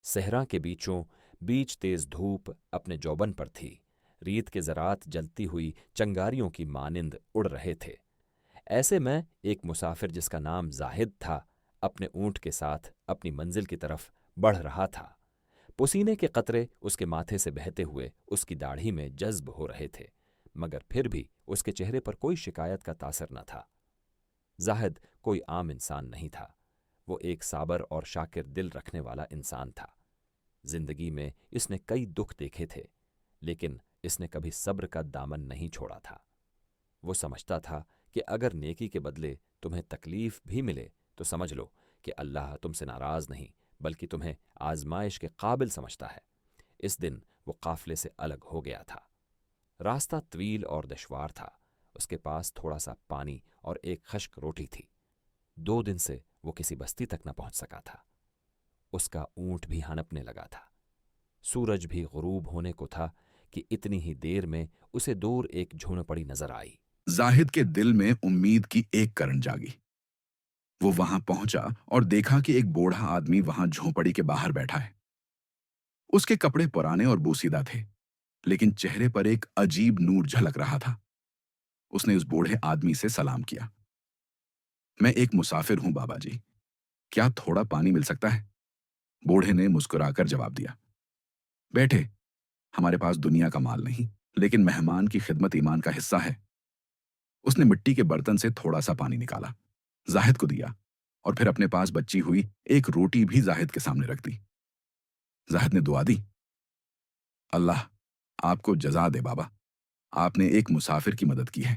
صحرا کے بیچوں بیچ تیز دھوپ اپنے جوبن پر تھی، ریت کے ذرات جلتی ہوئی چنگاریوں کی مانند اڑ رہے تھے۔ ایسے میں ایک مسافر جس کا نام زاہد تھا، اپنے اونٹ کے ساتھ اپنی منزل کی طرف بڑھ رہا تھا۔ پسینے کے قطرے اس کے ماتھے سے بہتے ہوئے اس کی داڑھی میں جذب ہو رہے تھے، مگر پھر بھی اس کے چہرے پر کوئی شکایت کا تاثر نہ تھا۔ زاہد کوئی عام انسان نہیں تھا، وہ ایک صابر اور شاکر دل رکھنے والا انسان تھا۔ زندگی میں اس نے کئی دکھ دیکھے تھے، لیکن اس نے کبھی صبر کا دامن نہیں چھوڑا تھا۔ وہ سمجھتا تھا کہ اگر نیکی کے بدلے تمہیں تکلیف بھی ملے تو سمجھ لو کہ اللہ تم سے ناراض نہیں بلکہ تمہیں آزمائش کے قابل سمجھتا ہے۔ اس دن وہ قافلے سے الگ ہو گیا تھا۔ راستہ طویل اور دشوار تھا، اس کے پاس تھوڑا سا پانی اور ایک خشک روٹی تھی۔ 2 دن سے وہ کسی بستی تک نہ پہنچ سکا تھا۔ اس کا اونٹ بھی ہنپنے لگا تھا۔ سورج بھی غروب ہونے کو تھا کہ اتنی ہی دیر میں اسے دور ایک جھونپڑی نظر آئی۔ زاہد کے دل میں امید کی ایک کرن جاگی۔ وہ وہاں پہنچا اور دیکھا کہ ایک بوڑھا آدمی وہاں جھونپڑی کے باہر بیٹھا ہے۔ اس کے کپڑے پرانے اور بوسیدہ تھے، لیکن چہرے پر ایک عجیب نور جھلک رہا تھا۔ اس نے اس بوڑھے آدمی سے سلام کیا۔ میں ایک مسافر ہوں بابا جی، کیا تھوڑا پانی مل سکتا ہے؟ بوڑھے نے مسکرا کر جواب دیا۔ بیٹھے، ہمارے پاس دنیا کا مال نہیں، لیکن مہمان کی خدمت ایمان کا حصہ ہے۔ اس نے مٹی کے برتن سے تھوڑا سا پانی نکالا، زاہد کو دیا اور پھر اپنے پاس بچی ہوئی ایک روٹی بھی زاہد کے سامنے رکھ دی۔ زاہد نے دعا دی، اللہ آپ کو جزا دے بابا، آپ نے ایک مسافر کی مدد کی ہے۔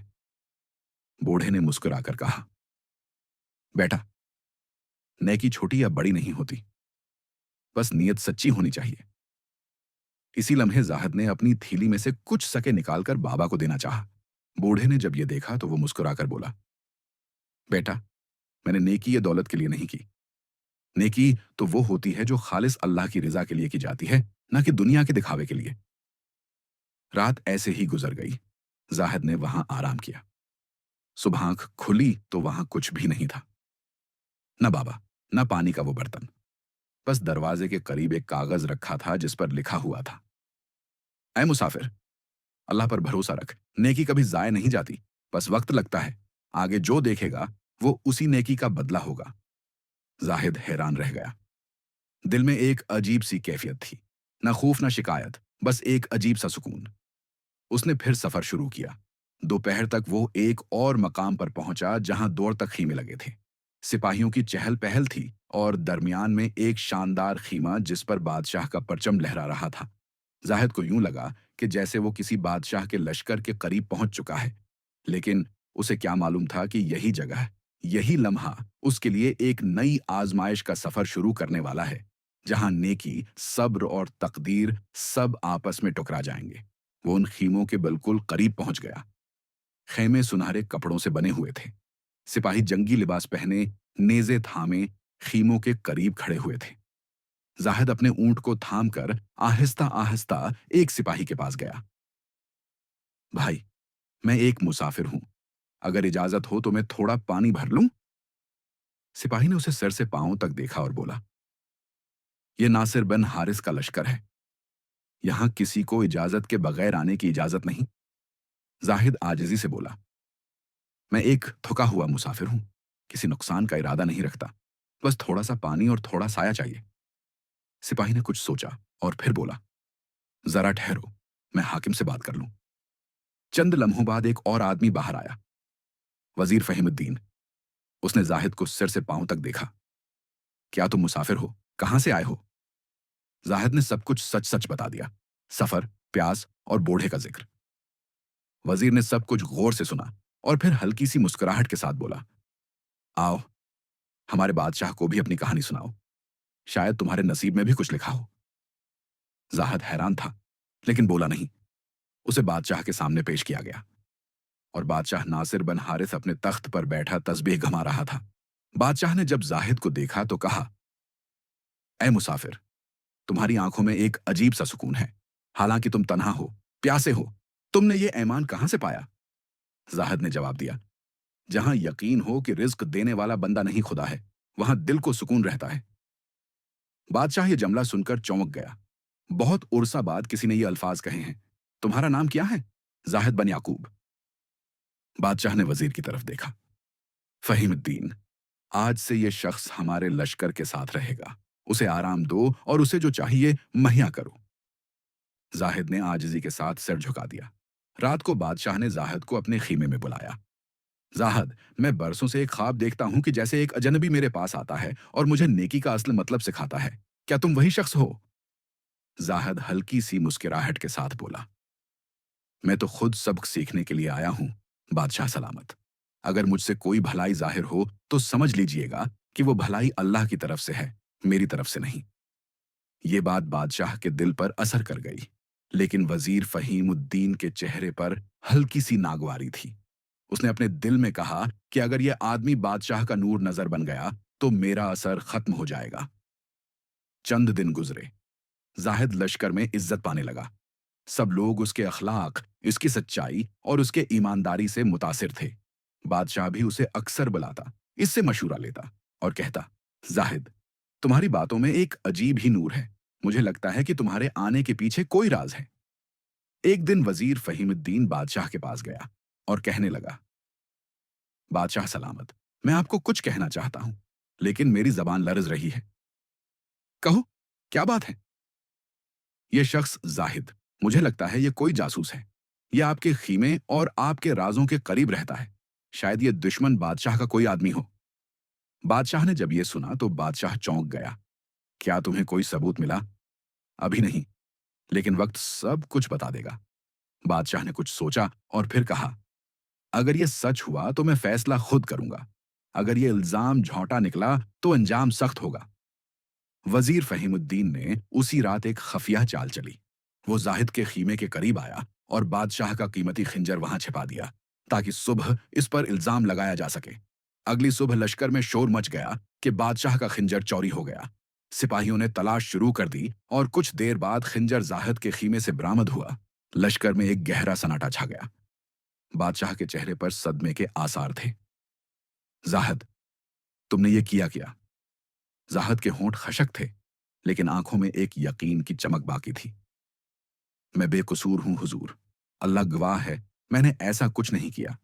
بوڑھے نے مسکرا کر کہا، بیٹا، نیکی چھوٹی یا بڑی نہیں ہوتی، بس نیت سچی ہونی چاہیے۔ اسی لمحے زاہد نے اپنی تھیلی میں سے کچھ سکے نکال کر بابا کو دینا چاہا۔ بوڑھے نے جب یہ دیکھا تو وہ مسکرا کر بولا، بیٹا، میں نے نیکی یہ دولت کے لیے نہیں کی۔ نیکی تو وہ ہوتی ہے جو خالص اللہ کی رضا کے لیے کی جاتی ہے، نہ کہ دنیا کے دکھاوے کے لیے۔ رات ایسے ہی گزر گئی۔ زاہد نے وہاں آرام کیا۔ صبح آنکھ کھلی تو وہاں کچھ بھی نہیں تھا، نہ بابا، نہ پانی کا وہ برتن، بس دروازے کے قریب ایک کاغذ رکھا تھا جس پر لکھا ہوا تھا، اے مسافر، اللہ پر بھروسہ رکھ، نیکی کبھی ضائع نہیں جاتی، بس وقت لگتا ہے، آگے جو دیکھے گا وہ اسی نیکی کا بدلہ ہوگا۔ زاہد حیران رہ گیا۔ دل میں ایک عجیب سی کیفیت تھی، نہ خوف نہ شکایت، بس ایک عجیب سا سکون۔ اس نے پھر سفر شروع کیا۔ دوپہر تک وہ ایک اور مقام پر پہنچا جہاں دور تک خیمے لگے تھے۔ سپاہیوں کی چہل پہل تھی اور درمیان میں ایک شاندار خیمہ جس پر بادشاہ کا پرچم لہرا رہا تھا۔ زاہد کو یوں لگا کہ جیسے وہ کسی بادشاہ کے لشکر کے قریب پہنچ چکا ہے، لیکن اسے کیا معلوم تھا کہ یہی جگہ، یہی لمحہ اس کے لیے ایک نئی آزمائش کا سفر شروع کرنے والا ہے، جہاں نیکی، صبر اور تقدیر سب آپس میں ٹکرا جائیں گے۔ وہ ان خیموں کے بالکل قریب پہنچ گیا۔ خیمے سنہرے کپڑوں سے بنے ہوئے تھے۔ سپاہی جنگی لباس پہنے، نیزے تھامے، خیموں کے قریب کھڑے ہوئے تھے۔ زاہد اپنے اونٹ کو تھام کر آہستہ آہستہ ایک سپاہی کے پاس گیا۔ بھائی، میں ایک مسافر ہوں، اگر اجازت ہو تو میں تھوڑا پانی بھر لوں؟ سپاہی نے اسے سر سے پاؤں تک دیکھا اور بولا، یہ ناصر بن حارث کا لشکر ہے، یہاں کسی کو اجازت کے بغیر آنے کی اجازت نہیں۔ زاہد عاجزی سے بولا، میں ایک تھکا ہوا مسافر ہوں، کسی نقصان کا ارادہ نہیں رکھتا، بس تھوڑا سا پانی اور تھوڑا سایہ چاہیے۔ سپاہی نے کچھ سوچا اور پھر بولا، ذرا ٹھہرو، میں حاکم سے بات کر لوں۔ چند لمحوں بعد ایک اور آدمی باہر آیا، وزیر فہیم الدین۔ اس نے زاہد کو سر سے پاؤں تک دیکھا۔ کیا تم مسافر ہو؟ کہاں سے آئے ہو؟ زاہد نے سب کچھ سچ سچ بتا دیا، سفر، پیاس اور بوڑھے کا ذکر۔ وزیر نے سب کچھ غور سے سنا اور پھر ہلکی سی مسکراہٹ کے ساتھ بولا، آؤ، ہمارے بادشاہ کو بھی اپنی کہانی سناؤ، شاید تمہارے نصیب میں بھی کچھ لکھا ہو۔ زاہد حیران تھا لیکن بولا نہیں۔ اسے بادشاہ کے سامنے پیش کیا گیا اور بادشاہ ناصر بن حارث اپنے تخت پر بیٹھا تسبیح گھما رہا تھا۔ بادشاہ نے جب زاہد کو دیکھا تو کہا، اے مسافر، تمہاری آنکھوں میں ایک عجیب سا سکون ہے، حالانکہ تم تنہا ہو، پیاسے ہو، تم نے یہ ایمان کہاں سے پایا؟ زاہد نے جواب دیا، جہاں یقین ہو کہ رزق دینے والا بندہ نہیں خدا ہے، وہاں دل کو سکون رہتا ہے۔ बादशाह ये जमला सुनकर चौंक गया। बहुत उरसा बाद किसी ने ये अल्फाज कहे हैं, तुम्हारा नाम क्या है? जाहिद बन याकूब। बादशाह ने वजीर की तरफ देखा। फहीमुद्दीन, आज से ये शख्स हमारे लश्कर के साथ रहेगा। उसे आराम दो और उसे जो चाहिए मुहैया करो। जाहिद ने आजिजी के साथ सिर झुका दिया। रात को बादशाह ने जाहिद को अपने खीमे में बुलाया। जाहिद, मैं बरसों से एक ख्वाब देखता हूं कि जैसे एक अजनबी मेरे पास आता है और मुझे नेकी का असल मतलब सिखाता है। क्या तुम वही शख्स हो? जाहिद हल्की सी मुस्कुराहट के साथ बोला, मैं तो खुद सबक सीखने के लिए आया हूं, बादशाह सलामत। अगर मुझसे कोई भलाई जाहिर हो तो समझ लीजिएगा कि वो भलाई अल्लाह की तरफ से है, मेरी तरफ से नहीं। ये बात बादशाह के दिल पर असर कर गई, लेकिन वजीर फहीमुद्दीन के चेहरे पर हल्की सी नागवारी थी। उसने अपने दिल में कहा कि अगर यह आदमी बादशाह का नूर नजर बन गया तो मेरा असर खत्म हो जाएगा। चंद दिन गुजरे। जाहिद लश्कर में इज्जत पाने लगा। सब लोग उसके अखलाक, इसकी सच्चाई और उसके ईमानदारी से मुतासिर थे। बादशाह भी उसे अक्सर बुलाता, इससे मशूरा लेता और कहता, जाहिद, तुम्हारी बातों में एक अजीब ही नूर है। मुझे लगता है कि तुम्हारे आने के पीछे कोई राज है। एक दिन वजीर फहीमुद्दीन बादशाह के पास गया और कहने लगा, बादशाह सलामत, मैं आपको कुछ कहना चाहता हूं, लेकिन मेरी जबान लरज रही है। कहो, क्या बात है? यह शख्स जाहिद, मुझे लगता है यह कोई जासूस है। यह आपके खीमे और आपके राजों के करीब रहता है। शायद यह दुश्मन बादशाह का कोई आदमी हो। बादशाह ने जब यह सुना तो बादशाह चौंक गया। क्या तुम्हें कोई सबूत मिला? अभी नहीं, लेकिन वक्त सब कुछ बता देगा। बादशाह ने कुछ सोचा और फिर कहा, अगर यह सच हुआ तो मैं फैसला खुद करूंगा। अगर यह इल्जाम झूठा निकला तो अंजाम सख्त होगा। वजीर फहीमुद्दीन ने उसी रात एक खफिया चाल चली। वो जाहिद के खीमे के करीब आया और बादशाह का कीमती खिंजर वहां छिपा दिया ताकि सुबह इस पर इल्जाम लगाया जा सके। अगली सुबह लश्कर में शोर मच गया कि बादशाह का खिंजर चोरी हो गया। सिपाहियों ने तलाश शुरू कर दी और कुछ देर बाद खिंजर जाहिद के खीमे से बरामद हुआ। लश्कर में एक गहरा सन्नाटा छा गया। बादशाह के चेहरे पर सदमे के आसार थे। जाहिद, तुमने ये किया क्या? जाहिद के होंठ खशक थे, लेकिन आंखों में एक यकीन की चमक बाकी थी। मैं बेकसूर हूं हुजूर, अल्लाह गवाह है, मैंने ऐसा कुछ नहीं किया।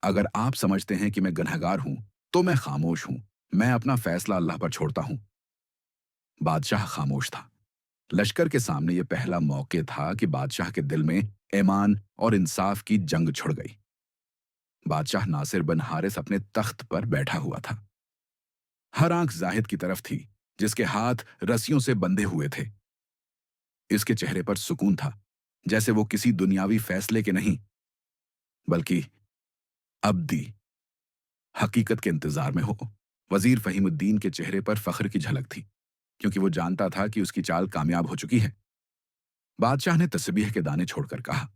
अगर आप समझते हैं कि मैं गुनहगार हूं तो मैं खामोश हूं। मैं अपना फैसला अल्लाह पर छोड़ता हूं। बादशाह खामोश था। लश्कर के सामने यह पहला मौके था कि बादशाह के दिल में ईमान और इंसाफ की जंग छिड़ गई। बादशाह नासिर बिन हारिस अपने तख्त पर बैठा हुआ था। हर आंख जाहिद की तरफ थी, जिसके हाथ रस्सियों से बंधे हुए थे। इसके चेहरे पर सुकून था, जैसे वो किसी दुनियावी फैसले के नहीं बल्कि अब्दी हकीकत के इंतजार में हो। वजीर फहीमुद्दीन के चेहरे पर फख्र की झलक थी, क्योंकि वो जानता था कि उसकी चाल कामयाब हो चुकी है। बादशाह ने तस्बीह के दाने छोड़कर कहा,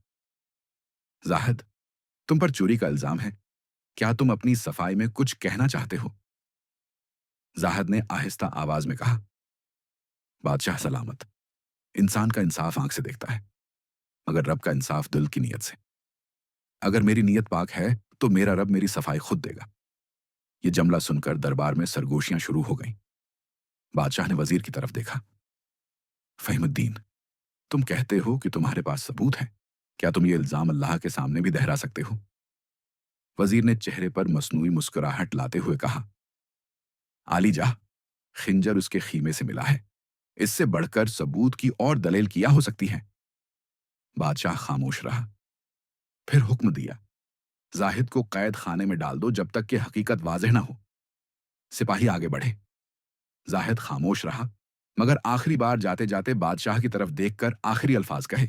जाहिद, तुम पर चोरी का इल्जाम है। क्या तुम अपनी सफाई में कुछ कहना चाहते हो? जाहिद ने आहिस्ता आवाज में कहा, बादशाह सलामत, इंसान का इंसाफ आंख से देखता है, मगर रब का इंसाफ दिल की नीयत से। अगर मेरी नीयत पाक है तो मेरा रब मेरी सफाई खुद देगा। ये जमला सुनकर दरबार में सरगोशियां शुरू हो गईं। बादशाह ने वजीर की तरफ देखा। फहीमुद्दीन, तुम कहते हो कि तुम्हारे पास सबूत है। क्या तुम ये इल्जाम अल्लाह के सामने भी दोहरा सकते हो? वजीर ने चेहरे पर मसनूई मुस्कुराहट लाते हुए कहा, आलीजा, खिंजर उसके खीमे से मिला है। इससे बढ़कर सबूत की और दलील किया हो सकती है? बादशाह खामोश रहा। फिर हुक्म दिया, जाहिद को कैद खाने में डाल दो जब तक कि हकीकत वाज़ेह ना हो। सिपाही आगे बढ़े। जाहिद खामोश रहा, मगर आखिरी बार जाते जाते बादशाह की तरफ देखकर आखिरी अल्फाज कहे,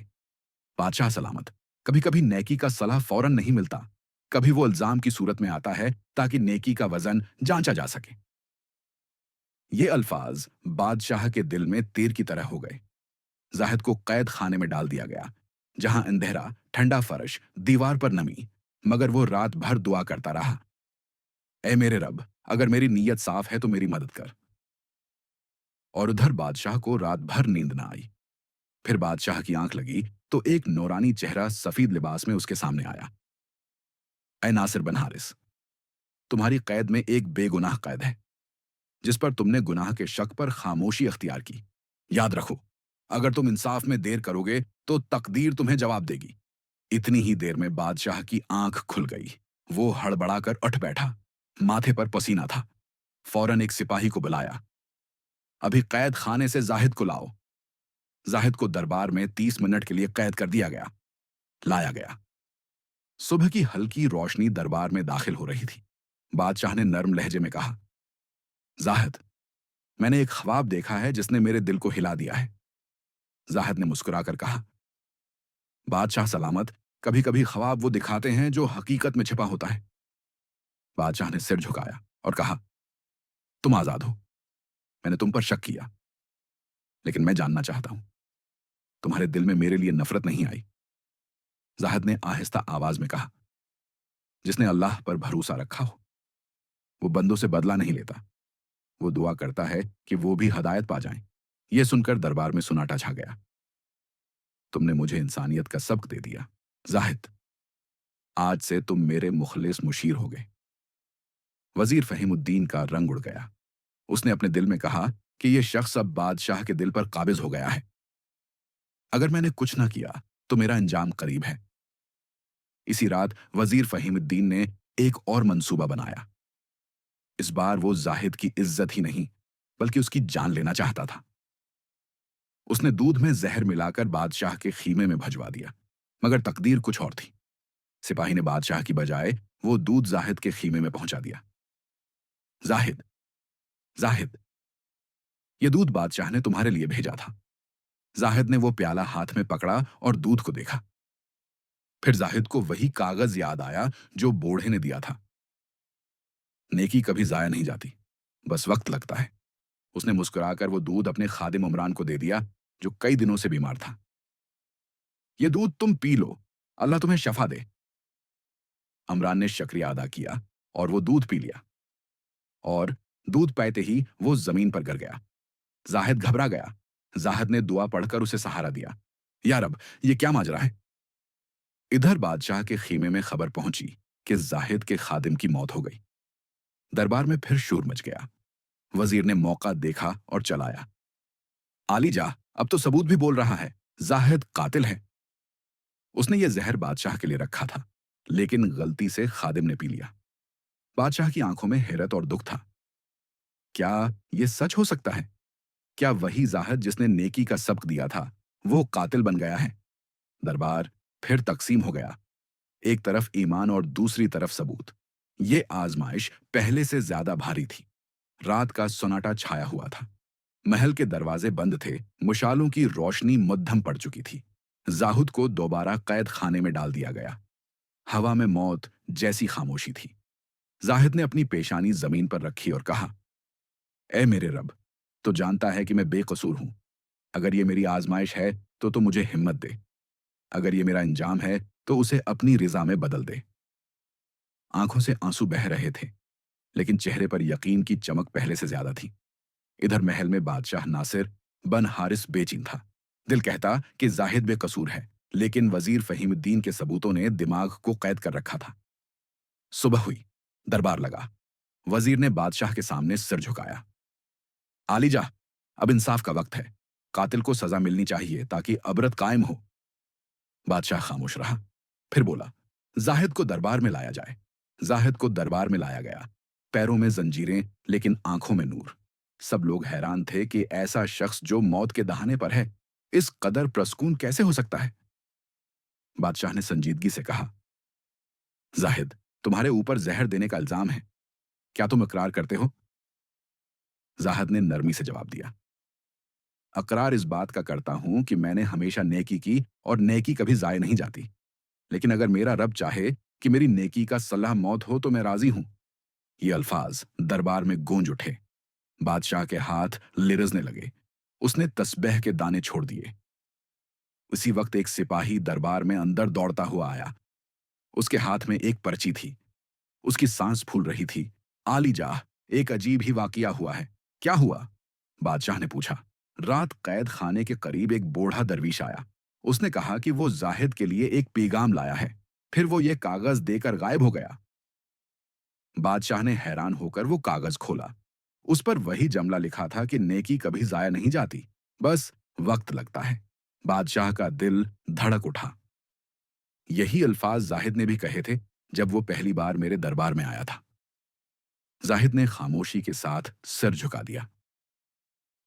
बादशाह सलामत, कभी कभी नेकी का सलाह फौरन नहीं मिलता। कभी वो इल्जाम की सूरत में आता है ताकि नेकी का वजन जांचा जा सके। ये अल्फाज बादशाह के दिल में तीर की तरह हो गए। जाहिद को कैद खाने में डाल दिया गया, जहां अंधेरा, ठंडा फर्श, दीवार पर नमी, मगर वो रात भर दुआ करता रहा, ए मेरे रब, अगर मेरी नीयत साफ है तो मेरी मदद कर। और उधर बादशाह को रात भर नींद ना आई। फिर बादशाह की आंख लगी तो एक नौरानी चेहरा सफेद लिबास में उसके सामने आया। ए नासिर बिन हारिस, तुम्हारी कैद में एक बेगुनाह कैद है। जिस पर तुमने गुनाह के शक पर खामोशी अख्तियार की। याद रखो, अगर तुम इंसाफ में देर करोगे तो तकदीर तुम्हें जवाब देगी। इतनी ही देर में बादशाह की आंख खुल गई। वो हड़बड़ाकर उठ बैठा। माथे पर पसीना था। फौरन एक सिपाही को बुलाया। अभी कैद खाने से जाहिद को लाओ। जाहिद को दरबार में 30 मिनट के लिए कैद कर दिया गया। लाया गया। सुबह की हल्की रोशनी दरबार में दाखिल हो रही थी। बादशाह ने नर्म लहजे में कहा, जाहिद, मैंने एक ख्वाब देखा है जिसने मेरे दिल को हिला दिया है। जाहिद ने मुस्कुराकर कहा, बादशाह सलामत, कभी कभी ख्वाब वो दिखाते हैं जो हकीकत में छिपा होता है। बादशाह ने सिर झुकाया और कहा, तुम आजाद हो। मैंने तुम पर शक किया, लेकिन मैं जानना चाहता हूं, तुम्हारे दिल में मेरे लिए नफरत नहीं आई? जाहिद ने आहिस्ता आवाज में कहा, जिसने अल्लाह पर भरोसा रखा हो वो बंदों से बदला नहीं लेता। वो दुआ करता है कि वो भी हदायत पा जाएं। यह सुनकर दरबार में सुनाटा छा गया। तुमने मुझे इंसानियत का सबक दे दिया जाहिद। आज से तुम मेरे मुखलिस मुशीर हो गए। वजीर फहीमुद्दीन का रंग उड़ गया। उसने अपने दिल में कहा कि यह शख्स अब बादशाह के दिल पर काबिज हो गया है। अगर मैंने कुछ ना किया तो मेरा अंजाम करीब है। इसी रात वजीर फहीमुद्दीन ने एक और मंसूबा बनाया। इस बार वो जाहिद की इज्जत ही नहीं बल्कि उसकी जान लेना चाहता था। उसने दूध में जहर मिलाकर बादशाह के खीमे में भजवा दिया, मगर तकदीर कुछ और थी। सिपाही ने बादशाह की बजाय वो दूध जाहिद के खीमे में पहुंचा दिया। जाहिद, जाहिद, ये दूध बादशाह ने तुम्हारे लिए भेजा था। जाहिद ने वो प्याला हाथ में पकड़ा और दूध को देखा। फिर जाहिद को वही कागज याद आया जो बूढ़े ने दिया था। नेकी कभी जाया नहीं जाती, बस वक्त लगता है। उसने मुस्कुराकर वो दूध अपने खादिम उमरान को दे दिया, जो कई दिनों से बीमार था। ये दूध तुम पी लो, अल्लाह तुम्हें शफा दे। उमरान ने शुक्रिया अदा किया और वो दूध पी लिया, और दूध पाते ही वो जमीन पर गिर गया। जाहिद घबरा गया। जाहिद ने दुआ पढ़कर उसे सहारा दिया। या रब, ये क्या माजरा है? इधर बादशाह के खीमे में खबर पहुंची कि जाहिद के खादिम की मौत हो गई। दरबार में फिर शोर मच गया। वजीर ने मौका देखा और चलाया। आली जा, अब तो सबूत भी बोल रहा है, जाहिद कातिल है। उसने ये जहर बादशाह के लिए रखा था, लेकिन गलती से खादिम ने पी लिया। बादशाह की आंखों में हैरत और दुख था। क्या यह सच हो सकता है? क्या वही जाहिद जिसने नेकी का सबक दिया था वो कातिल बन गया है? दरबार फिर तकसीम हो गया। एक तरफ ईमान और दूसरी तरफ सबूत। ये आजमाइश पहले से ज्यादा भारी थी। रात का सन्नाटा छाया हुआ था। महल के दरवाजे बंद थे। मुशालों की रोशनी मध्यम पड़ चुकी थी। जाहिद को दोबारा कैद खाने में डाल दिया गया। हवा में मौत जैसी खामोशी थी। जाहिद ने अपनी पेशानी जमीन पर रखी और कहा, ए मेरे रब, तो जानता है कि मैं बेकसूर हूं। अगर ये मेरी आजमाइश है तो मुझे हिम्मत दे। अगर ये मेरा अंजाम है तो उसे अपनी रिजा में बदल दे। आंखों से आंसू बह रहे थे, लेकिन चेहरे पर यकीन की चमक पहले से ज्यादा थी। इधर महल में बादशाह नासिर बन हारिस बेचैन था। दिल कहता कि जाहिद बेकसूर है, लेकिन वजीर फहीमुद्दीन के सबूतों ने दिमाग को कैद कर रखा था। सुबह हुई। दरबार लगा। वजीर ने बादशाह के सामने सिर झुकाया। आलीजा, अब इंसाफ का वक्त है। कातिल को सजा मिलनी चाहिए ताकि अबरत कायम हो। बादशाह खामोश रहा। फिर बोला, जाहिद को दरबार में लाया जाए। जाहिद को दरबार में लाया गया। पैरों में जंजीरें, लेकिन आंखों में नूर। सब लोग हैरान थे कि ऐसा शख्स जो मौत के दहाने पर है, इस कदर प्रसकून कैसे हो सकता है? बादशाह ने संजीदगी से कहा, जाहिद, तुम्हारे ऊपर जहर देने का इल्जाम है। क्या तुम इकरार करते हो? जाहिद ने नरमी से जवाब दिया, अकरार इस बात का करता हूं कि मैंने हमेशा नेकी की और नेकी कभी जाए नहीं जाती। लेकिन अगर मेरा रब चाहे कि मेरी नेकी का सलाह मौत हो तो मैं राजी हूं। ये अल्फाज दरबार में गूंज उठे। बादशाह के हाथ लिरजने लगे। उसने तस्बीह के दाने छोड़ दिए। उसी वक्त एक सिपाही दरबार में अंदर दौड़ता हुआ आया। उसके हाथ में एक पर्ची थी। उसकी सांस फूल रही थी। आली जाह, एक अजीब ही वाकया हुआ है। क्या हुआ? बादशाह ने पूछा। रात कैद खाने के करीब एक बूढ़ा दरवीश आया। उसने कहा कि वो जाहिद के लिए एक पैगाम लाया है। फिर वो ये कागज देकर गायब हो गया। बादशाह ने हैरान होकर वो कागज खोला। उस पर वही जमला लिखा था कि नेकी कभी जाया नहीं जाती, बस वक्त लगता है। बादशाह का दिल धड़क उठा। यही अल्फाज जाहिद ने भी कहे थे जब वो पहली बार मेरे दरबार में आया था। जाहिद ने खामोशी के साथ सिर झुका दिया।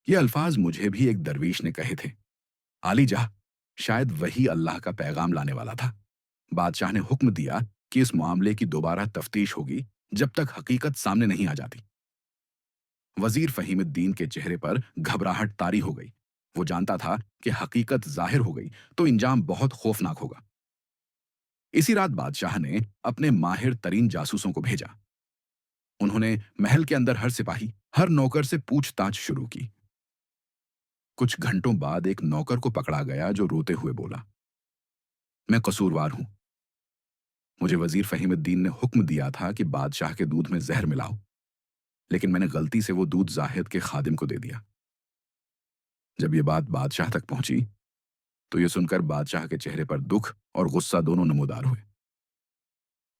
ये अल्फाज मुझे भी एक दरवीश ने कहे थे। आली जा, शायद वही अल्लाह का पैगाम लाने वाला था। बादशाह ने हुक्म दिया कि इस मामले की दोबारा तफ्तीश होगी जब तक हकीकत सामने नहीं आ जाती। वजीर फहीमुद्दीन के चेहरे पर घबराहट तारी हो गई। वो जानता था कि हकीकत जाहिर हो गई तो इंजाम बहुत खौफनाक होगा। इसी रात बादशाह ने अपने माहिर तरीन जासूसों को भेजा। उन्होंने महल के अंदर हर सिपाही, हर नौकर से पूछताछ शुरू की। कुछ घंटों बाद एक नौकर को पकड़ा गया जो रोते हुए बोला, मैं कसूरवार हूं। मुझे वजीर फहीमुद्दीन ने हुक्म दिया था कि बादशाह के दूध में जहर मिलाओ, लेकिन मैंने गलती से वो दूध जाहिद के खादिम को दे दिया। जब ये बात बादशाह तक पहुंची तो ये सुनकर बादशाह के चेहरे पर दुख और गुस्सा दोनों नमूदार हुए।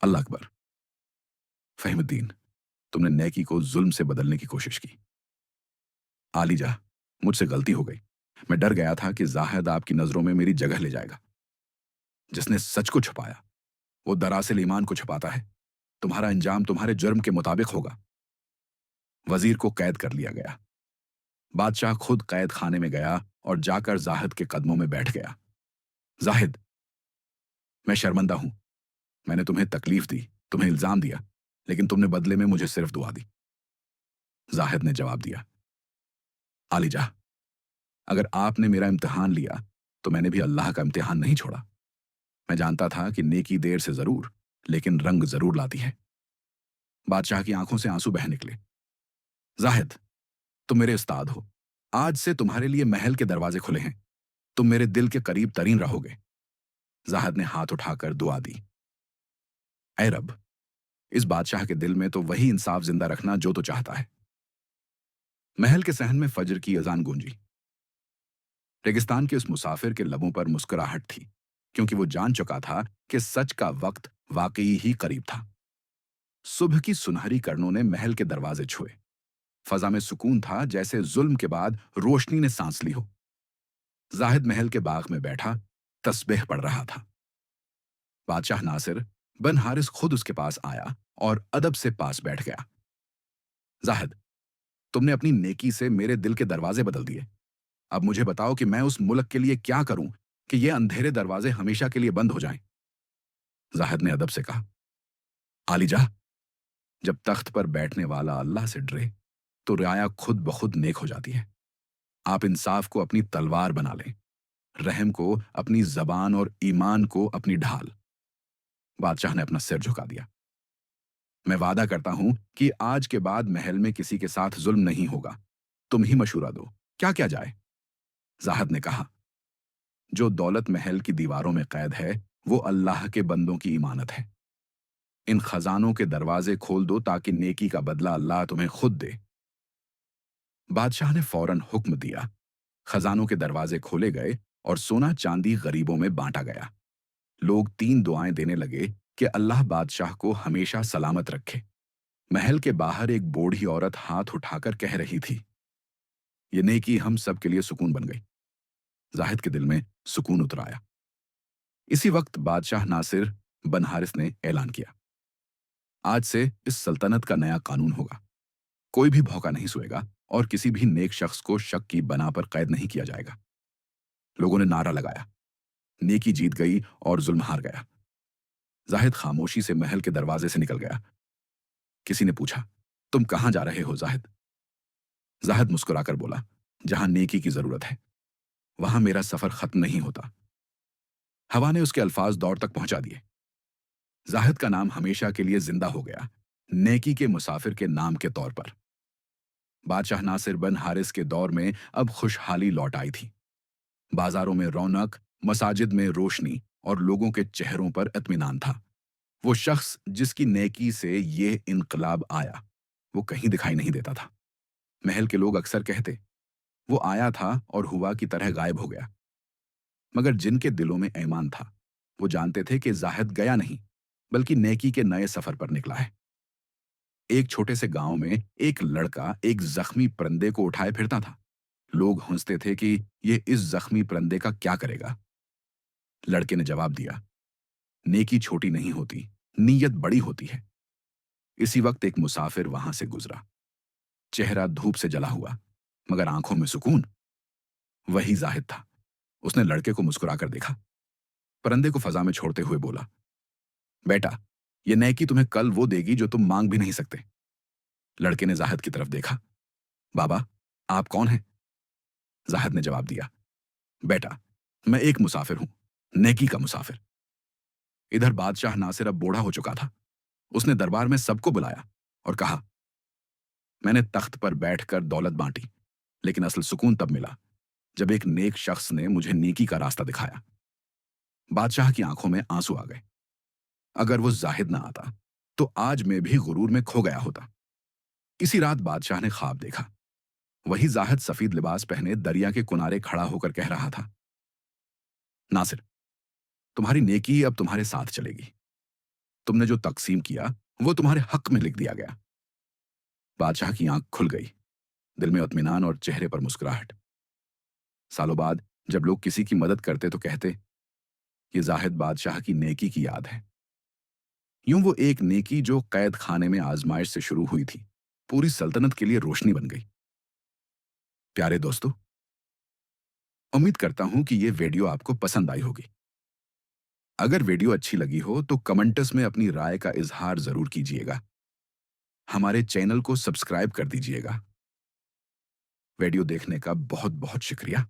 अल्लाह अकबर। फहीमुद्दीन, तुमने नेकी को जुल्म से बदलने की कोशिश की। आलीजा, मुझसे गलती हो गई। मैं डर गया था कि जाहिद आपकी नजरों में मेरी जगह ले जाएगा। जिसने सच को छुपाया वो दरअसल ईमान को छुपाता है। तुम्हारा अंजाम तुम्हारे जुर्म के मुताबिक होगा। वजीर को कैद कर लिया गया। बादशाह खुद कैद खाने में गया और जाकर जाहिद के कदमों में बैठ गया। जाहिद, मैं शर्मिंदा हूं। मैंने तुम्हें तकलीफ दी, तुम्हें इल्जाम दिया, लेकिन तुमने बदले में मुझे सिर्फ दुआ दी। जाहिद ने जवाब दिया, आलीजा, अगर आपने मेरा इम्तिहान लिया तो मैंने भी अल्लाह का इम्तिहान नहीं छोड़ा। मैं जानता था कि नेकी देर से जरूर, लेकिन रंग जरूर लाती है। बादशाह की आंखों से आंसू बह निकले। जाहिद, तुम मेरे उस्ताद हो। आज से तुम्हारे लिए महल के दरवाजे खुले हैं। तुम मेरे दिल के करीब तरीन रहोगे। जाहिद ने हाथ उठाकर दुआ दी। ऐ रब, इस बादशाह के दिल में तो वही इंसाफ जिंदा रखना जो तो चाहता है। महल के सहन में फजर की अजान गूंजी। रेगिस्तान के उस मुसाफिर के लबों पर मुस्कुराहट थी, क्योंकि वो जान चुका था कि सच का वक्त वाकई ही करीब था। सुबह की सुनहरी किरणों ने महल के दरवाजे छुए। फजा में सुकून था, जैसे जुल्म के बाद रोशनी ने सांस ली हो। जाहिद महल के बाग में बैठा तस्बीह पढ़ रहा था। बादशाह नासिर बन हारिस खुद उसके पास आया और अदब से पास बैठ गया। जाहिद, तुमने अपनी नेकी से मेरे दिल के दरवाजे बदल दिए। अब मुझे बताओ कि मैं उस मुल्क के लिए क्या करूं कि ये अंधेरे दरवाजे हमेशा के लिए बंद हो जाएं। जाहिद ने अदब से कहा, आलीजा, जब तख्त पर बैठने वाला अल्लाह से डरे तो रियाया खुद ब खुद नेक हो जाती है। आप इंसाफ को अपनी तलवार बना लें, रहम को अपनी जबान और ईमान को अपनी ढाल। बादशाह ने अपना सिर झुका दिया। मैं वादा करता हूं कि आज के बाद महल में किसी के साथ जुल्म नहीं होगा। तुम ही मशूरा दो, क्या क्या जाए। जाहिद ने कहा, जो दौलत महल की दीवारों में कैद है वो अल्लाह के बंदों की इमानत है। इन खजानों के दरवाजे खोल दो ताकि नेकी का बदला अल्लाह तुम्हें खुद दे। बादशाह ने फौरन हुक्म दिया। खजानों के दरवाजे खोले गए और सोना चांदी गरीबों में बांटा गया। लोग 3 दुआएं देने लगे कि अल्लाह बादशाह को हमेशा सलामत रखे। महल के बाहर एक बूढ़ी औरत हाथ उठाकर कह रही थी, ये नेकी हम सब के लिए सुकून बन गई। जाहिद के दिल में सुकून उतर आया। इसी वक्त बादशाह नासिर बन हारिस ने ऐलान किया, आज से इस सल्तनत का नया कानून होगा। कोई भी भौंका नहीं सोएगा और किसी भी नेक शख्स को शक की बना पर कैद नहीं किया जाएगा। लोगों ने नारा लगाया, नेकी जीत गई और जुल्म हार गया। जाहिद खामोशी से महल के दरवाजे से निकल गया। किसी ने पूछा, तुम कहां जा रहे हो जाहिद? जाहिद मुस्कुराकर बोला, जहां नेकी की जरूरत है वहां मेरा सफर खत्म नहीं होता। हवा ने उसके अल्फाज दौर तक पहुंचा दिए। जाहिद का नाम हमेशा के लिए जिंदा हो गया, नेकी के मुसाफिर के नाम के तौर पर। बादशाह नासिर बन हारिस के दौर में अब खुशहाली लौट आई थी। बाजारों में रौनक, मसाजिद में रोशनी और लोगों के चेहरों पर इत्मीनान था। वो शख्स जिसकी नेकी से ये इनकलाब आया, वो कहीं दिखाई नहीं देता था। महल के लोग अक्सर कहते, वो आया था और हुआ की तरह गायब हो गया। मगर जिनके दिलों में ईमान था, वो जानते थे कि जाहिद गया नहीं, बल्कि नेकी के नए सफर पर निकला है। एक छोटे से गांव में एक लड़का एक जख्मी परिंदे को उठाए फिरता था। लोग हंसते थे कि ये इस जख्मी परिंदे का क्या करेगा। लड़के ने जवाब दिया, नेकी छोटी नहीं होती, नीयत बड़ी होती है। इसी वक्त एक मुसाफिर वहां से गुजरा। चेहरा धूप से जला हुआ, मगर आंखों में सुकून। वही जाहिद था। उसने लड़के को मुस्कुराकर देखा, परिंदे को फजा में छोड़ते हुए बोला, बेटा, ये नेकी तुम्हें कल वो देगी जो तुम मांग भी नहीं सकते। लड़के ने जाहिद की तरफ देखा। बाबा, आप कौन हैं? जाहिद ने जवाब दिया, बेटा, मैं एक मुसाफिर हूं, नेकी का मुसाफिर। इधर बादशाह नासिर अब बूढ़ा हो चुका था। उसने दरबार में सबको बुलाया और कहा, मैंने तख्त पर बैठकर दौलत बांटी, लेकिन असल सुकून तब मिला जब एक नेक शख्स ने मुझे नेकी का रास्ता दिखाया। बादशाह की आंखों में आंसू आ गए। अगर वो जाहिद ना आता तो आज मैं भी गुरूर में खो गया होता। इसी रात बादशाह ने ख्वाब देखा। वही जाहिद सफेद लिबास पहने दरिया के किनारे खड़ा होकर कह रहा था, नासिर, तुम्हारी नेकी अब तुम्हारे साथ चलेगी। तुमने जो तकसीम किया वो तुम्हारे हक में लिख दिया गया। बादशाह की आंख खुल गई, दिल में इत्मीनान और चेहरे पर मुस्कुराहट। सालों बाद जब लोग किसी की मदद करते तो कहते, ये जाहिद बादशाह की नेकी की याद है। यूं वो एक नेकी जो कैद खाने में आजमाइश से शुरू हुई थी, पूरी सल्तनत के लिए रोशनी बन गई। प्यारे दोस्तों, उम्मीद करता हूं कि ये वीडियो आपको पसंद आई होगी। अगर वीडियो अच्छी लगी हो तो कमेंट्स में अपनी राय का इजहार जरूर कीजिएगा। हमारे चैनल को सब्सक्राइब कर दीजिएगा। वीडियो देखने का बहुत बहुत शुक्रिया।